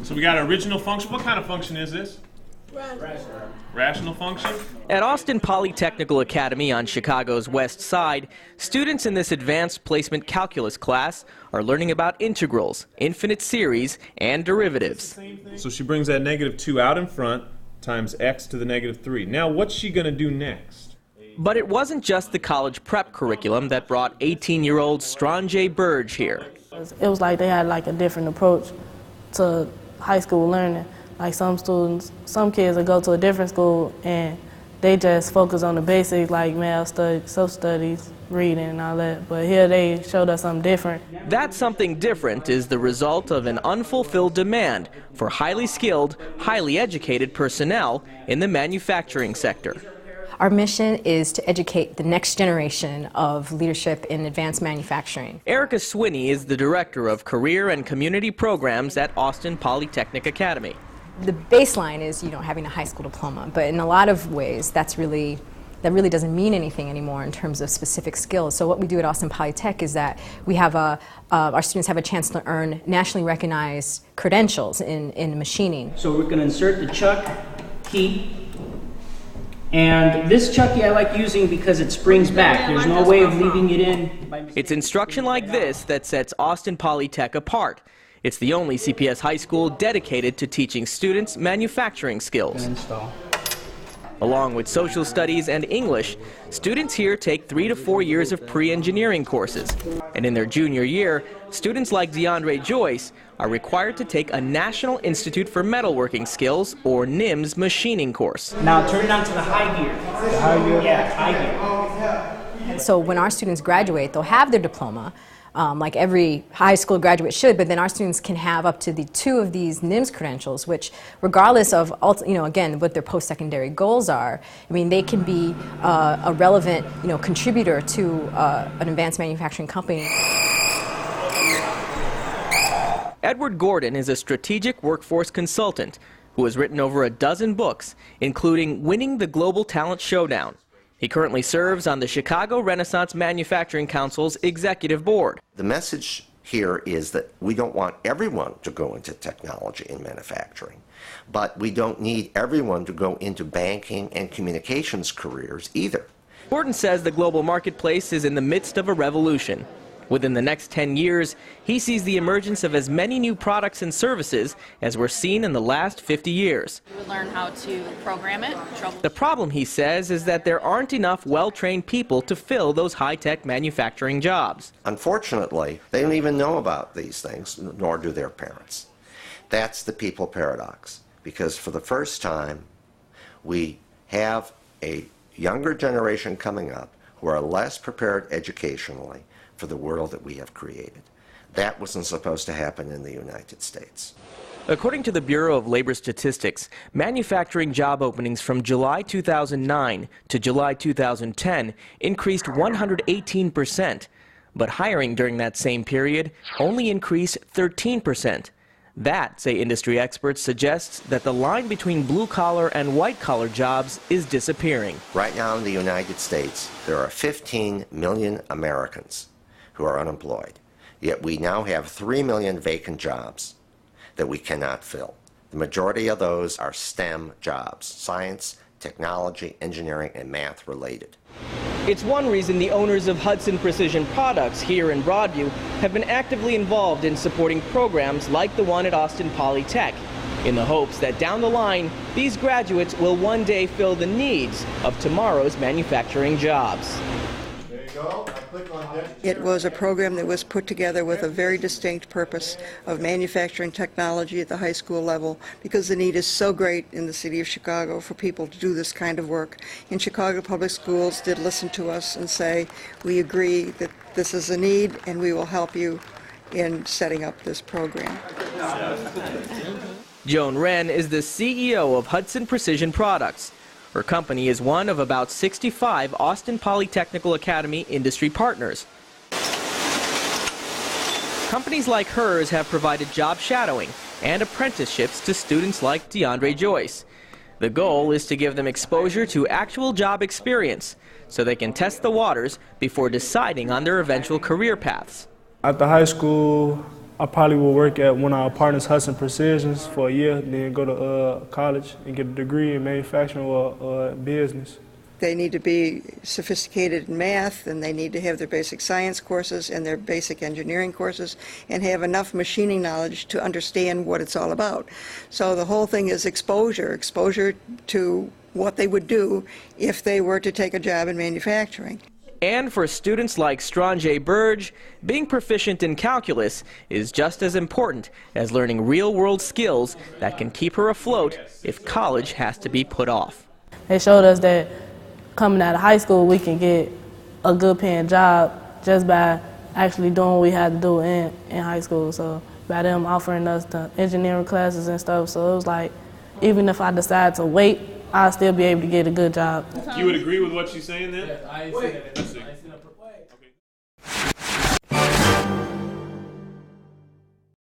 So we got original function. What kind of function is this? Rational function. At Austin Polytechnical Academy on Chicago's west side, students in this advanced placement calculus class are learning about integrals, infinite series, and derivatives. So she brings that -2 out in front times x to the -3. Now what's she going to do next? But it wasn't just the college prep curriculum that brought 18-year-old Stranjay Burge here. It was like they had like a different approach to high school learning. Like some kids will go to a different school and they just focus on the basics like math, social studies, reading and all that. But here they showed us something different. That something different is the result of an unfulfilled demand for highly skilled, highly educated personnel in the manufacturing sector. Our mission is to educate the next generation of leadership in advanced manufacturing. Erica Swinney is the director of career and community programs at Austin Polytechnic Academy. The baseline is, having a high school diploma, but in a lot of ways that really doesn't mean anything anymore in terms of specific skills. So what we do at Austin Polytech is that we have our students have a chance to earn nationally recognized credentials in machining. So we're going to insert the chuck key. And this chuck key I like using because it springs back. There's no way of leaving it in by mistake. It's instruction like this that sets Austin Polytech apart. It's the only CPS high school dedicated to teaching students manufacturing skills. Along with social studies and English, students here take 3 to 4 years of pre-engineering courses. And in their junior year, students like DeAndre Joyce are required to take a National Institute for Metalworking Skills, or NIMS, machining course. Now turn it on to the high gear. The high gear? Yeah, high gear. So when our students graduate, they'll have their diploma, like every high school graduate should, but then our students can have up to 2 of these NIMS credentials, which regardless of, again, what their post-secondary goals are, they can be a relevant, contributor to an advanced manufacturing company. Edward Gordon is a strategic workforce consultant who has written over a dozen books, including Winning the Global Talent Showdown. He currently serves on the Chicago Renaissance Manufacturing Council's executive board. The message here is that we don't want everyone to go into technology and manufacturing, but we don't need everyone to go into banking and communications careers either. Gordon says the global marketplace is in the midst of a revolution. Within the next 10 years, he sees the emergence of as many new products and services as were seen in the last 50 years. We would learn how to program it. The problem, he says, is that there aren't enough well-trained people to fill those high-tech manufacturing jobs. Unfortunately, they don't even know about these things, nor do their parents. That's the people paradox, because for the first time, we have a younger generation coming up who are less prepared educationally for the world that we have created. That wasn't supposed to happen in the United States. According to the Bureau of Labor Statistics, manufacturing job openings from July 2009 to July 2010 increased 118%, but hiring during that same period only increased 13%. That, say industry experts, suggests that the line between blue-collar and white-collar jobs is disappearing. Right now in the United States, there are 15 million Americans who are unemployed, yet we now have 3 million vacant jobs that we cannot fill. The majority of those are STEM jobs, science, technology, engineering, and math related. It's one reason the owners of Hudson Precision Products here in Broadview have been actively involved in supporting programs like the one at Austin Polytech, in the hopes that down the line, these graduates will one day fill the needs of tomorrow's manufacturing jobs. There you go. It was a program that was put together with a very distinct purpose of manufacturing technology at the high school level, because the need is so great in the city of Chicago for people to do this kind of work. And Chicago Public Schools did listen to us and say, we agree that this is a need and we will help you in setting up this program. Joan Wren is the CEO of Hudson Precision Products. Her company is one of about 65 Austin Polytechnical Academy industry partners. Companies like hers have provided job shadowing and apprenticeships to students like DeAndre Joyce. The goal is to give them exposure to actual job experience so they can test the waters before deciding on their eventual career paths. At the high school, I probably will work at one of our partners, Hudson Precisions, for a year, then go to college and get a degree in manufacturing or business. They need to be sophisticated in math, and they need to have their basic science courses and their basic engineering courses, and have enough machining knowledge to understand what it's all about. So the whole thing is exposure to what they would do if they were to take a job in manufacturing. And for students like Stranjay Burge, being proficient in calculus is just as important as learning real-world skills that can keep her afloat if college has to be put off. They showed us that coming out of high school, we can get a good paying job just by actually doing what we had to do in high school. So by them offering us the engineering classes and stuff, so it was like, even if I decide to wait, I'll still be able to get a good job. You would agree with what she's saying then? Yes, I say that.